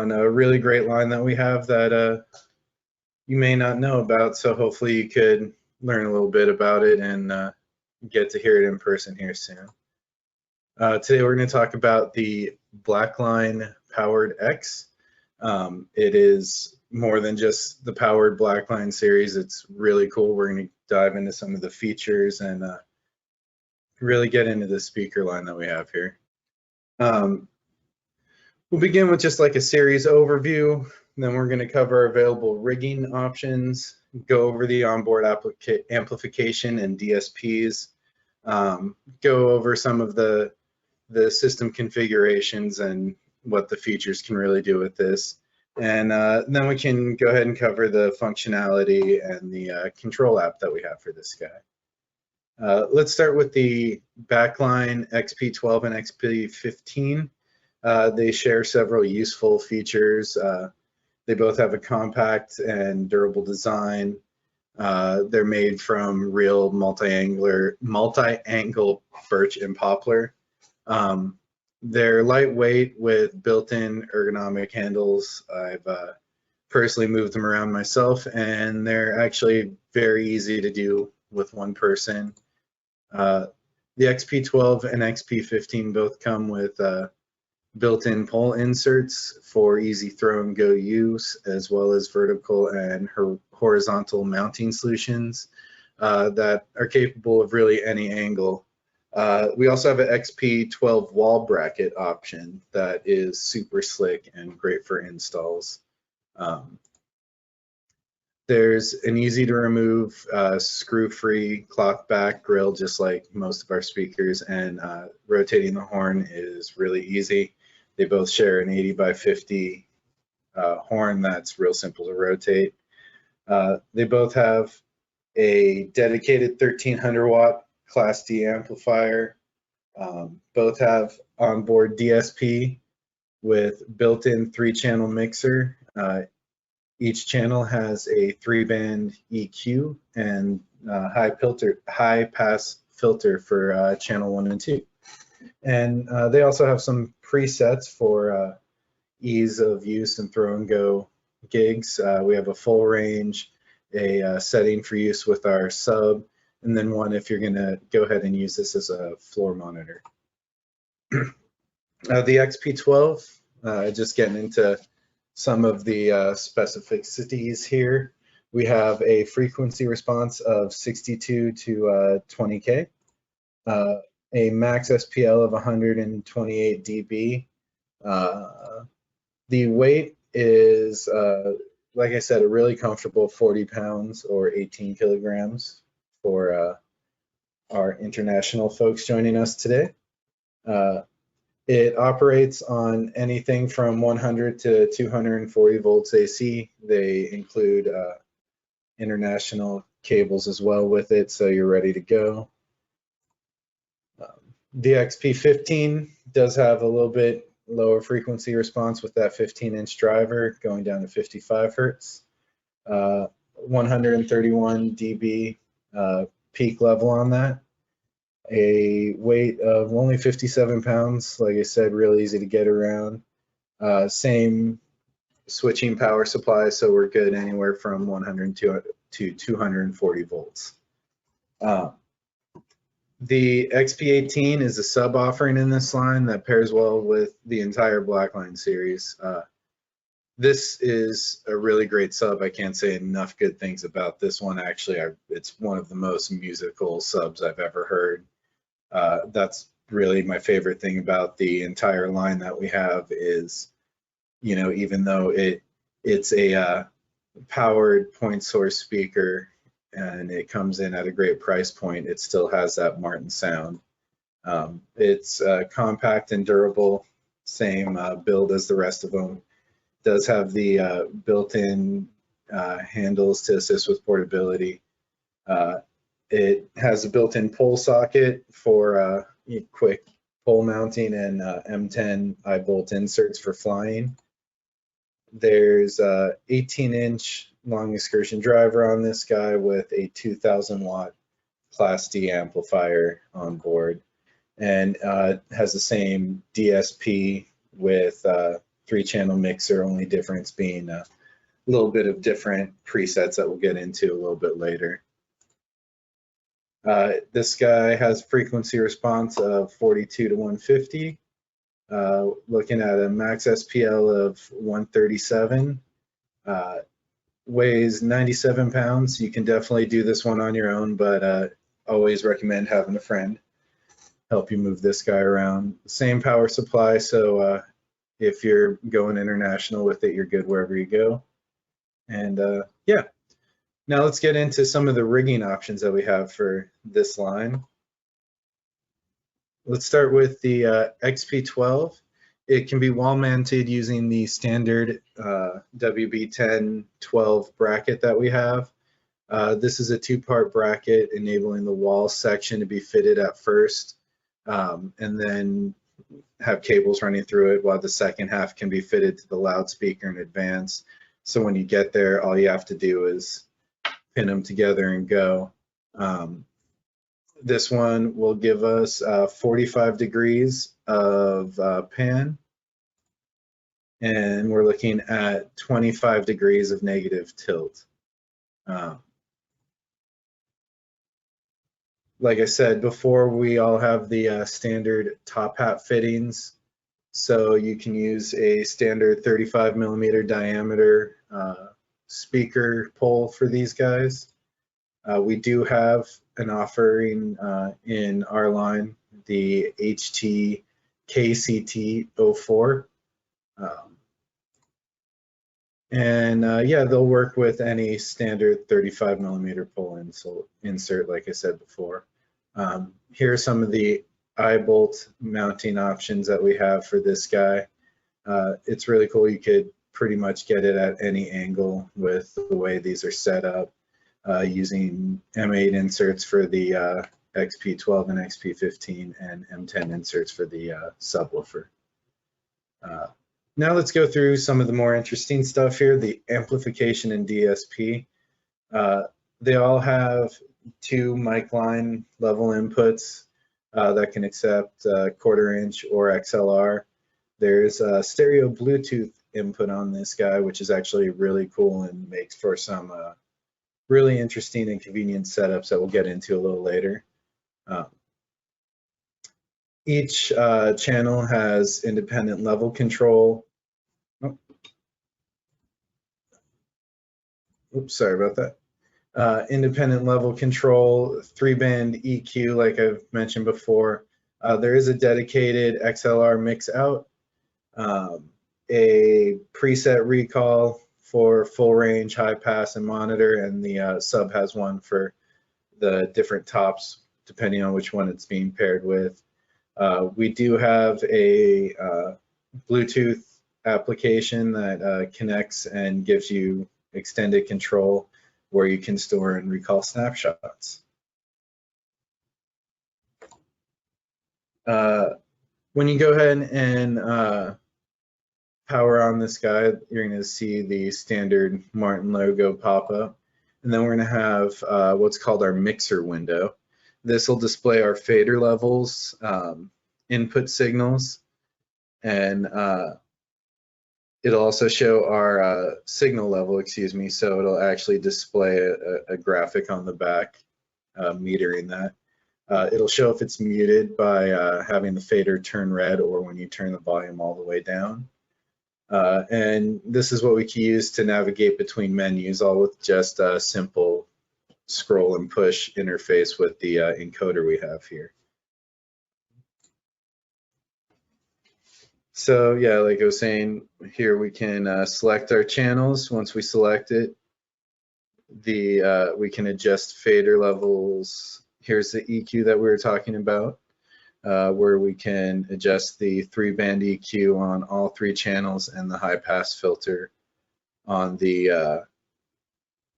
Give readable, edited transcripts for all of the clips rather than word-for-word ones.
on a really great line that we have that you may not know about. So hopefully you could learn a little bit about it and get to hear it in person here soon. Today we're going to talk about the BlacklineX Powered X. It is more than just the powered Blackline series. It's really cool. We're going to dive into some of the features and really get into the speaker line that we have here. We'll begin with just like a series overview. Then we're going to cover available rigging options, go over the onboard amplification and DSPs, go over some of the system configurations and what the features can really do with this. And then we can go ahead and cover the functionality and the control app that we have for this guy. Let's start with the Backline XP12 and XP15. They share several useful features. They both have a compact and durable design. They're made from real multi-angle birch and poplar. They're lightweight with built-in ergonomic handles. I've personally moved them around myself, and they're actually very easy to do with one person. The XP12 and XP15 both come with built-in pole inserts for easy throw and go use, as well as vertical and horizontal mounting solutions that are capable of really any angle. We also have an XP12 wall bracket option that is super slick and great for installs. There's an easy to remove screw-free cloth back grill, just like most of our speakers, and rotating the horn is really easy. They both share an 80x50 horn that's real simple to rotate. They both have a dedicated 1300 watt Class D amplifier. Both have onboard DSP with built-in 3-channel mixer. Each channel has a 3-band EQ and high pass filter for channel 1 and 2. And they also have some presets for ease of use and throw and go gigs. We have a full range, a setting for use with our sub, and then one if you're going to go ahead and use this as a floor monitor. The XP12, just getting into some of the specificities here. We have a frequency response of 62 to 20K, a max SPL of 128 dB. The weight is, like I said, a really comfortable 40 pounds or 18 kilograms for our international folks joining us today. It operates on anything from 100 to 240 volts AC. They include international cables as well with it, so you're ready to go. The XP15 does have a little bit lower frequency response with that 15-inch driver going down to 55 hertz. 131 dB peak level on that. A weight of only 57 pounds, like I said, really easy to get around. Same switching power supply, so we're good anywhere from 102 to 240 volts. The XP18 is a sub offering in this line that pairs well with the entire Blackline series. This is a really great sub. I can't say enough good things about this one. Actually, it's one of the most musical subs I've ever heard. That's really my favorite thing about the entire line that we have is, you know, even though it's a powered point source speaker and it comes in at a great price point, it still has that Martin sound. It's compact and durable, same build as the rest of them. Does have the built-in handles to assist with portability. It has a built-in pole socket for quick pole mounting and M10 I-bolt inserts for flying. There's a 18-inch long excursion driver on this guy with a 2000 watt Class D amplifier on board, and has the same DSP with 3-channel mixer, only difference being a little bit of different presets that we'll get into a little bit later. This guy has frequency response of 42 to 150. Looking at a max SPL of 137. Weighs 97 pounds. You can definitely do this one on your own, but always recommend having a friend help you move this guy around. Same power supply, so if you're going international with it, you're good wherever you go. And yeah, now let's get into some of the rigging options that we have for this line. Let's start with the XP12. It can be wall mounted using the standard WB10-12 bracket that we have. This is a 2-part bracket enabling the wall section to be fitted at first, and then have cables running through it, while the second half can be fitted to the loudspeaker in advance. So when you get there, all you have to do is pin them together and go. This one will give us 45 degrees of pan, and we're looking at 25 degrees of negative tilt. Like I said before, we all have the standard top hat fittings, so you can use a standard 35 millimeter diameter speaker pole for these guys. We do have an offering in our line, the HT KCT04. Yeah, they'll work with any standard 35 millimeter pole insert, like I said before. Here are some of the eye bolt mounting options that we have for this guy. It's really cool. You could pretty much get it at any angle with the way these are set up, using M8 inserts for the XP12 and XP15 and M10 inserts for the subwoofer. Now let's go through some of the more interesting stuff here, the amplification and DSP. They all have 2 mic line level inputs that can accept 1/4 inch or XLR. There's a stereo Bluetooth input on this guy, which is actually really cool and makes for some really interesting and convenient setups that we'll get into a little later. Each channel has independent level control. Oops, sorry about that. Independent level control, 3-band EQ, like I've mentioned before. There is a dedicated XLR mix out, a preset recall for full range, high pass, and monitor, and the sub has one for the different tops, depending on which one it's being paired with. We do have a Bluetooth application that connects and gives you extended control where you can store and recall snapshots. When you go ahead and power on this guy, you're going to see the standard Martin logo pop up, and then we're going to have what's called our mixer window. This will display our fader levels, input signals, and it'll also show our signal level, excuse me, so it'll actually display a graphic on the back metering that. It'll show if it's muted by having the fader turn red or when you turn the volume all the way down. And this is what we can use to navigate between menus, all with just a simple scroll and push interface with the encoder we have here. So yeah, like I was saying, here we can select our channels. Once we select it, we can adjust fader levels. Here's the EQ that we were talking about, where we can adjust the 3-band EQ on all 3 channels and the high pass filter on the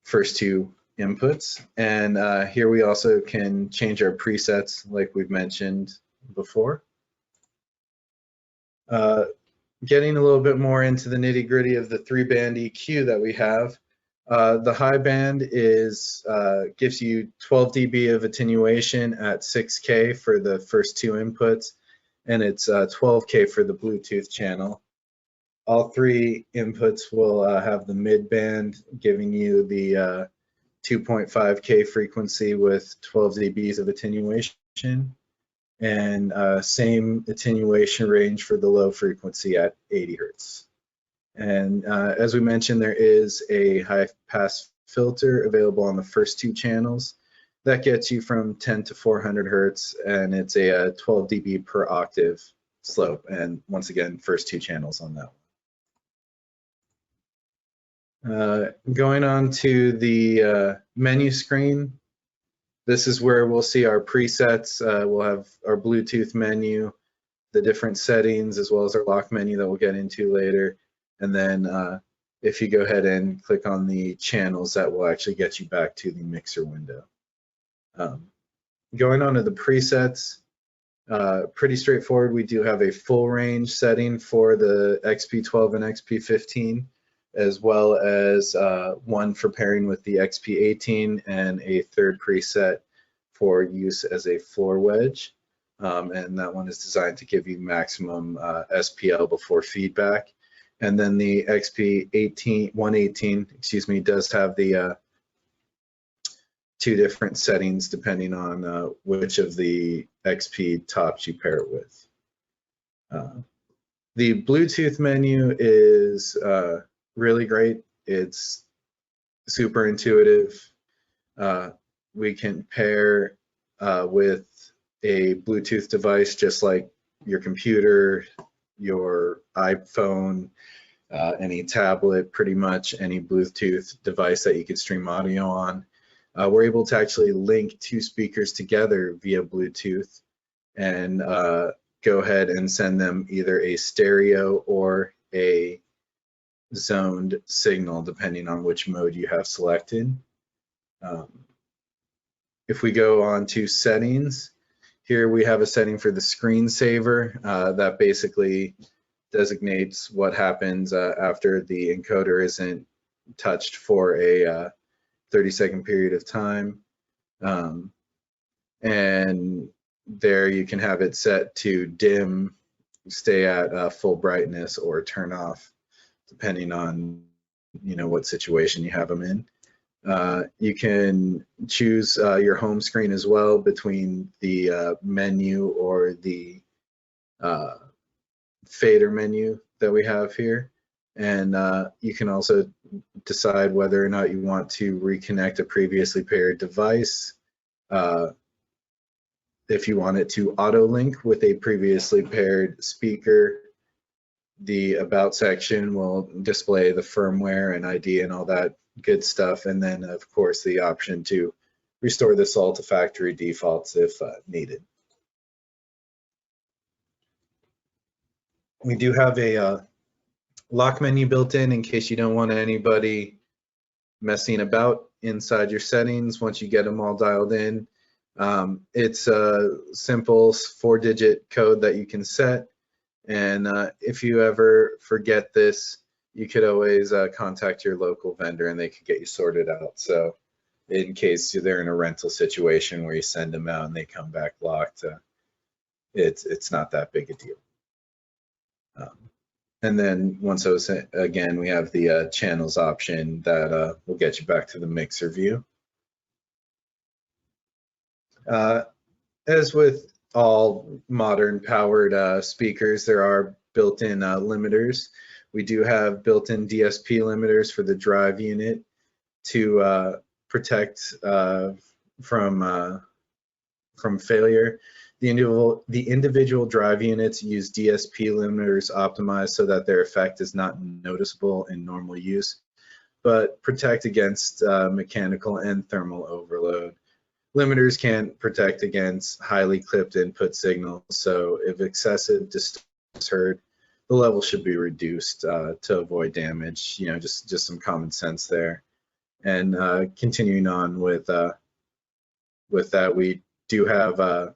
first 2 inputs. And here we also can change our presets like we've mentioned before. Getting a little bit more into the nitty gritty of the 3-band EQ that we have. The high band gives you 12 dB of attenuation at 6K for the first 2 inputs, and it's 12K for the Bluetooth channel. all three inputs will have the mid band, giving you the 2.5K frequency with 12 dBs of attenuation, and same attenuation range for the low frequency at 80 Hertz. And as we mentioned, there is a high pass filter available on the first two channels. That gets you from 10 to 400 Hertz, and it's a 12 dB per octave slope. And once again, first two channels on that one. Going on to the menu screen, this is where we'll see our presets. We'll have our Bluetooth menu, the different settings, as well as our lock menu that we'll get into later. And then if you go ahead and click on the channels, that will actually get you back to the mixer window. Going on to the presets, pretty straightforward. We do have a full range setting for the XP12 and XP15, as well as one for pairing with the XP18 and a third preset for use as a floor wedge. And that one is designed to give you maximum SPL before feedback. And then the XP118, excuse me, does have the two different settings depending on which of the XP tops you pair it with. The Bluetooth menu is really great. It's super intuitive. We can pair with a Bluetooth device just like your computer, your iPhone, any tablet, pretty much any Bluetooth device that you could stream audio on. We're able to actually link two speakers together via Bluetooth and go ahead and send them either a stereo or a zoned signal, depending on which mode you have selected. If we go on to settings, here we have a setting for the screensaver that basically designates what happens after the encoder isn't touched for a 30-second period of time. And there you can have it set to dim, stay at full brightness, or turn off, depending on what situation you have them in. You can choose your home screen as well between the menu or the fader menu that we have here. And you can also decide whether or not you want to reconnect a previously paired device. If you want it to auto link with a previously paired speaker, the about section will display the firmware and ID and all that good stuff. And then of course the option to restore this all to factory defaults if needed. We do have a lock menu built in case you don't want anybody messing about inside your settings once you get them all dialed in. It's a simple 4-digit code that you can set, and if you ever forget this, you could always contact your local vendor and they could get you sorted out. So in case they're in a rental situation where you send them out and they come back locked, it's not that big a deal. And then once those, again, we have the channels option that will get you back to the mixer view. As with all modern powered speakers, there are built-in limiters. We do have built-in DSP limiters for the drive unit to protect from failure. The individual drive units use DSP limiters optimized so that their effect is not noticeable in normal use, but protect against mechanical and thermal overload. Limiters can't protect against highly clipped input signals, so if excessive distortion is heard, the level should be reduced to avoid damage. Just some common sense there. And continuing on with that, we do have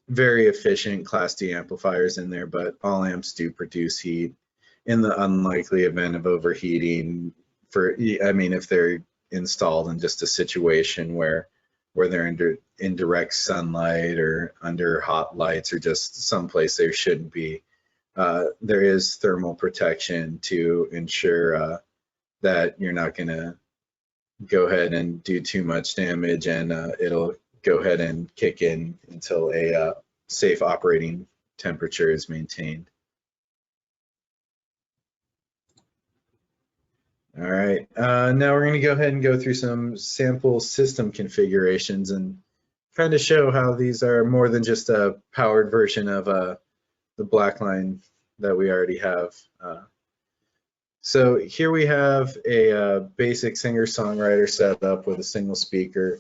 very efficient Class D amplifiers in there, but all amps do produce heat. In the unlikely event of overheating, if they're installed in just a situation where they're in direct sunlight or under hot lights or just someplace they shouldn't be, there is thermal protection to ensure that you're not going to go ahead and do too much damage, and it'll go ahead and kick in until a safe operating temperature is maintained. All right, now we're going to go ahead and go through some sample system configurations and kind of show how these are more than just a powered version of the Blackline that we already have. So here we have a basic singer-songwriter setup with a single speaker.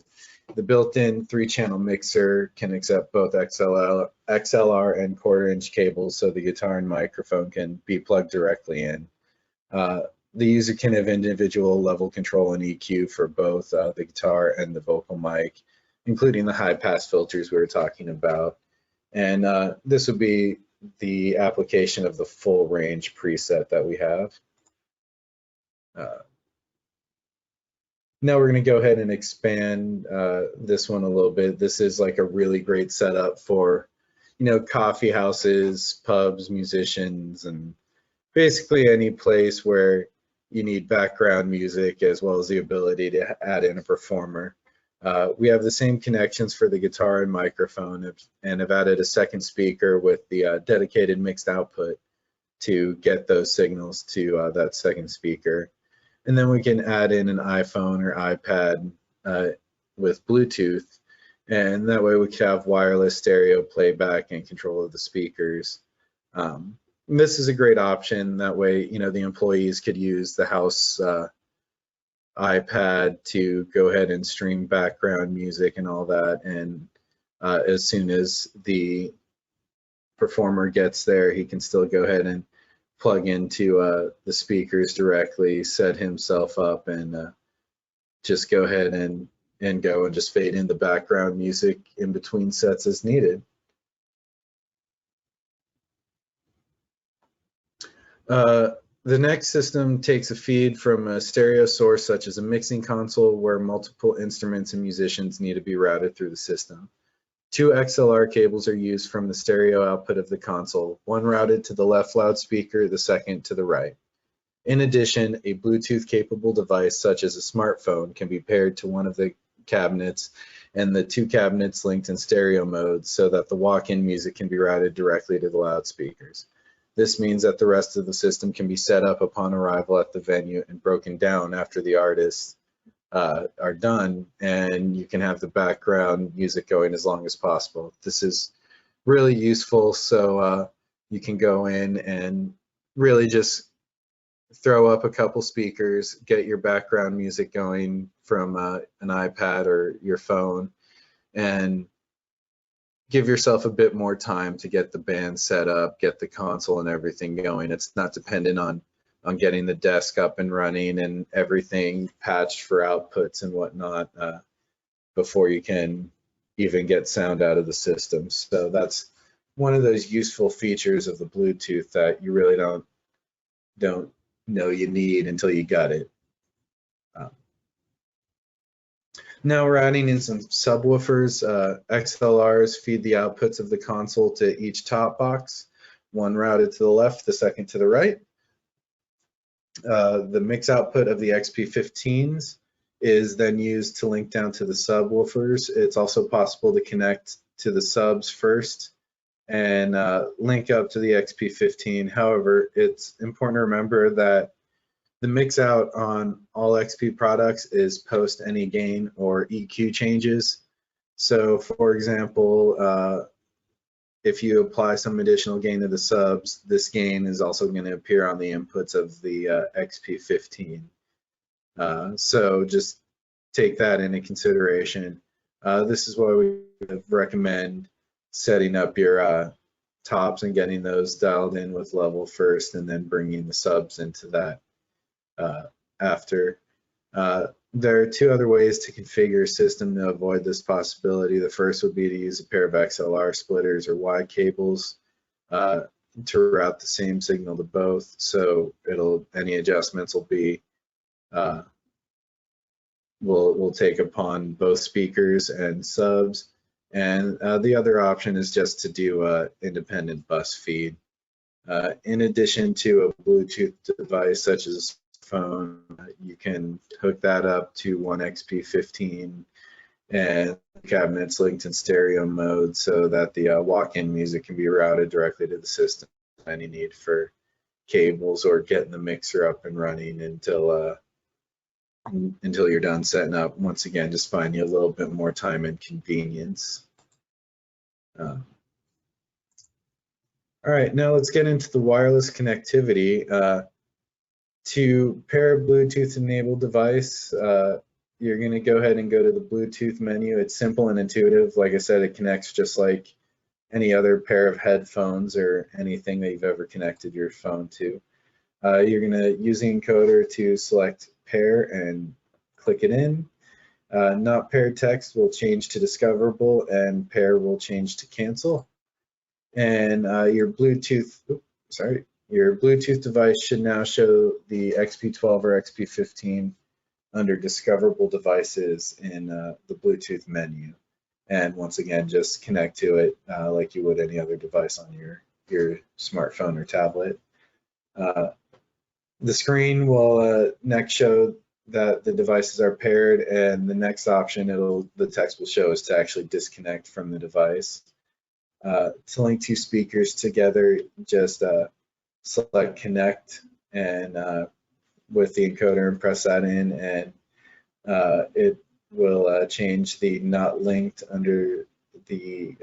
The built-in 3-channel mixer can accept both XLR and quarter-inch cables, so the guitar and microphone can be plugged directly in. The user can have individual level control and EQ for both the guitar and the vocal mic, including the high-pass filters we were talking about. And this would be the application of the full range preset that we have. Now we're going to go ahead and expand this one a little bit. This is like a really great setup for, coffee houses, pubs, musicians, and basically any place where you need background music as well as the ability to add in a performer. We have the same connections for the guitar and microphone, and have added a second speaker with the dedicated mixed output to get those signals to that second speaker. And then we can add in an iPhone or iPad with Bluetooth, and that way we can have wireless stereo playback and control of the speakers. This is a great option. That way, the employees could use the house iPad to go ahead and stream background music and all that. And as soon as the performer gets there, he can still go ahead and plug into the speakers directly, set himself up, and just go ahead and go and just fade in the background music in between sets as needed. The next system takes a feed from a stereo source such as a mixing console where multiple instruments and musicians need to be routed through the system. 2 XLR cables are used from the stereo output of the console, one routed to the left loudspeaker, the second to the right. In addition, a Bluetooth-capable device such as a smartphone can be paired to one of the cabinets, and the 2 cabinets linked in stereo mode so that the walk-in music can be routed directly to the loudspeakers. This means that the rest of the system can be set up upon arrival at the venue and broken down after the artists are done, and you can have the background music going as long as possible. This is really useful, so you can go in and really just throw up a couple speakers, get your background music going from an iPad or your phone, and give yourself a bit more time to get the band set up, get the console and everything going. It's not dependent on getting the desk up and running and everything patched for outputs and whatnot before you can even get sound out of the system. So that's one of those useful features of the Bluetooth that you really don't know you need until you got it. Now we're adding in some subwoofers. XLRs feed the outputs of the console to each top box, one routed to the left, the second to the right. The mix output of the XP15s is then used to link down to the subwoofers. It's also possible to connect to the subs first and link up to the XP15. However, it's important to remember that the mix out on all XP products is post any gain or EQ changes. So for example, if you apply some additional gain to the subs, this gain is also going to appear on the inputs of the XP15. So just take that into consideration. This is why we recommend setting up your tops and getting those dialed in with level first, and then bringing the subs into that after. There are 2 other ways to configure a system to avoid this possibility. The first would be to use a pair of XLR splitters or Y cables to route the same signal to both. So any adjustments will be will take upon both speakers and subs. And the other option is just to do a independent bus feed. In addition to a Bluetooth device such as a phone, you can hook that up to one XP15 and the cabinet's linked in stereo mode so that the walk-in music can be routed directly to the system. Any need for cables or getting the mixer up and running until you're done setting up. Once again, just find you a little bit more time and convenience. All right, now let's get into the wireless connectivity. To pair a Bluetooth enabled device, you're going to go ahead and go to the Bluetooth menu. It's simple and intuitive. Like I said, it connects just like any other pair of headphones or anything that you've ever connected your phone to. You're going to use the encoder to select pair and click it in. Not paired text will change to discoverable and pair will change to cancel. And your Bluetooth device should now show the XP12 or XP15 under discoverable devices in the Bluetooth menu. And once again, just connect to it like you would any other device on your smartphone or tablet. The screen will next show that the devices are paired, and the next option the text will show is to actually disconnect from the device. To link two speakers together, just select connect and with the encoder and press that in, and it will change the not linked under the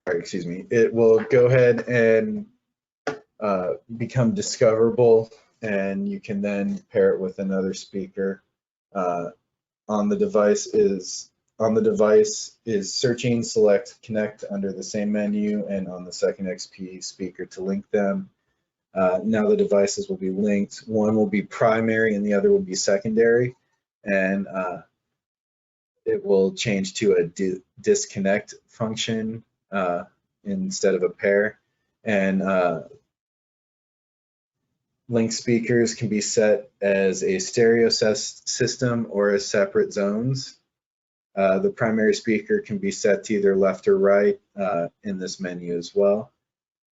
it will go ahead and become discoverable, and you can then pair it with another speaker. On the device is searching, select connect under the same menu, and on the second XP speaker to link them. Now the devices will be linked. One will be primary and the other will be secondary, and it will change to a disconnect function instead of a pair. And link speakers can be set as a stereo system or as separate zones. The primary speaker can be set to either left or right in this menu as well.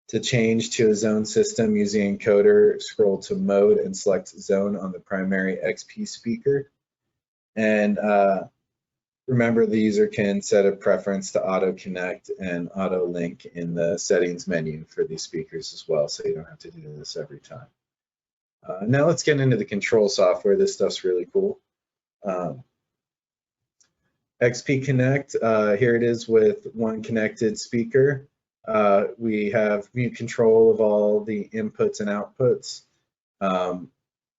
To change to a zone system, use the encoder, scroll to mode and select zone on the primary XP speaker. And remember, the user can set a preference to auto connect and auto link in the settings menu for these speakers as well, so you don't have to do this every time. Now let's get into the control software. This stuff's really cool. XP Connect, here it is with one connected speaker. We have mute control of all the inputs and outputs.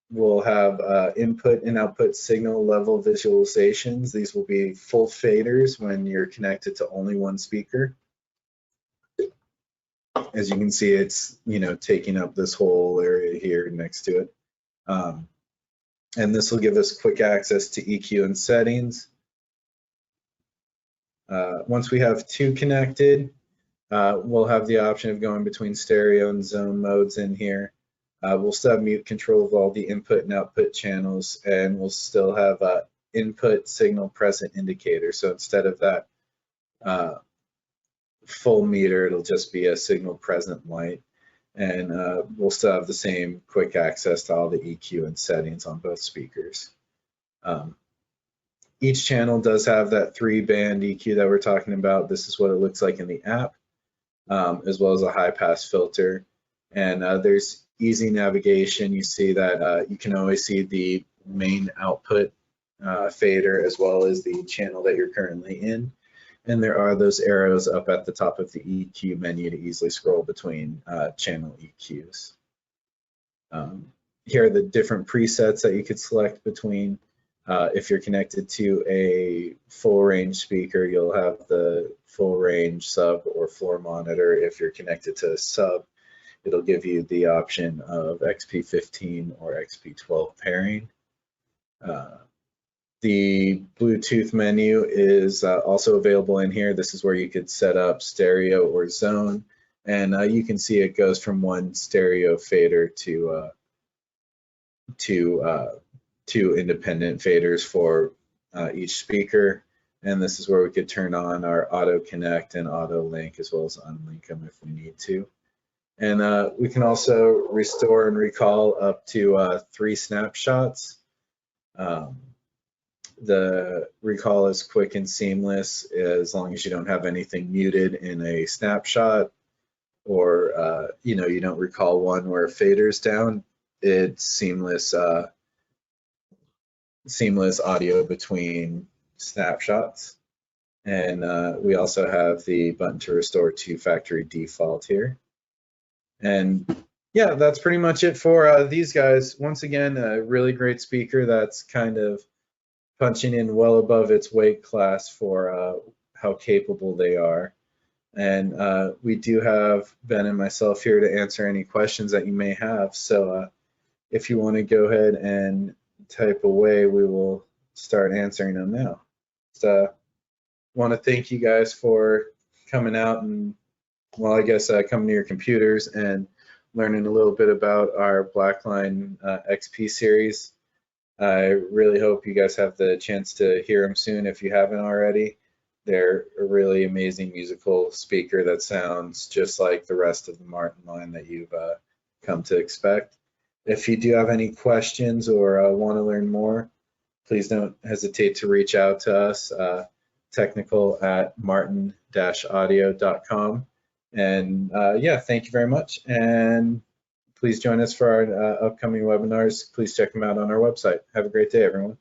We'll have input and output signal level visualizations. These will be full faders when you're connected to only one speaker. As you can see, it's taking up this whole area here next to it. And this will give us quick access to EQ and settings. Once we have two connected, we'll have the option of going between stereo and zone modes in here. We'll still have mute control of all the input and output channels, and we'll still have input signal present indicator. So instead of that full meter, it'll just be a signal present light. And we'll still have the same quick access to all the EQ and settings on both speakers. Each channel does have that 3-band EQ that we're talking about. This is what it looks like in the app, as well as a high-pass filter. And there's easy navigation. You see that you can always see the main output fader as well as the channel that you're currently in. And there are those arrows up at the top of the EQ menu to easily scroll between channel EQs. Here are the different presets that you could select between. If you're connected to a full range speaker, you'll have the full range sub or floor monitor. If you're connected to a sub, it'll give you the option of XP15 or XP12 pairing. The Bluetooth menu is also available in here. This is where you could set up stereo or zone, and you can see it goes from one stereo fader to two independent faders for each speaker. And this is where we could turn on our auto connect and auto link, as well as unlink them if we need to. And we can also restore and recall up to 3 snapshots. The recall is quick and seamless as long as you don't have anything muted in a snapshot, or you know, you don't recall one where it faders down. It's seamless seamless audio between snapshots. And we also have the button to restore to factory default here. And yeah, that's pretty much it for these guys. Once again, a really great speaker that's kind of punching in well above its weight class for how capable they are. And we do have Ben and myself here to answer any questions that you may have. So if you want to go ahead and type away, we will start answering them now. So want to thank you guys for coming out and, well, I guess coming to your computers and learning a little bit about our Blackline XP series. I really hope you guys have the chance to hear them soon if you haven't already. They're a really amazing musical speaker that sounds just like the rest of the Martin line that you've come to expect. If you do have any questions or want to learn more, please don't hesitate to reach out to us, technical@martin-audio.com. And yeah, thank you very much. And please join us for our upcoming webinars. Please check them out on our website. Have a great day, everyone.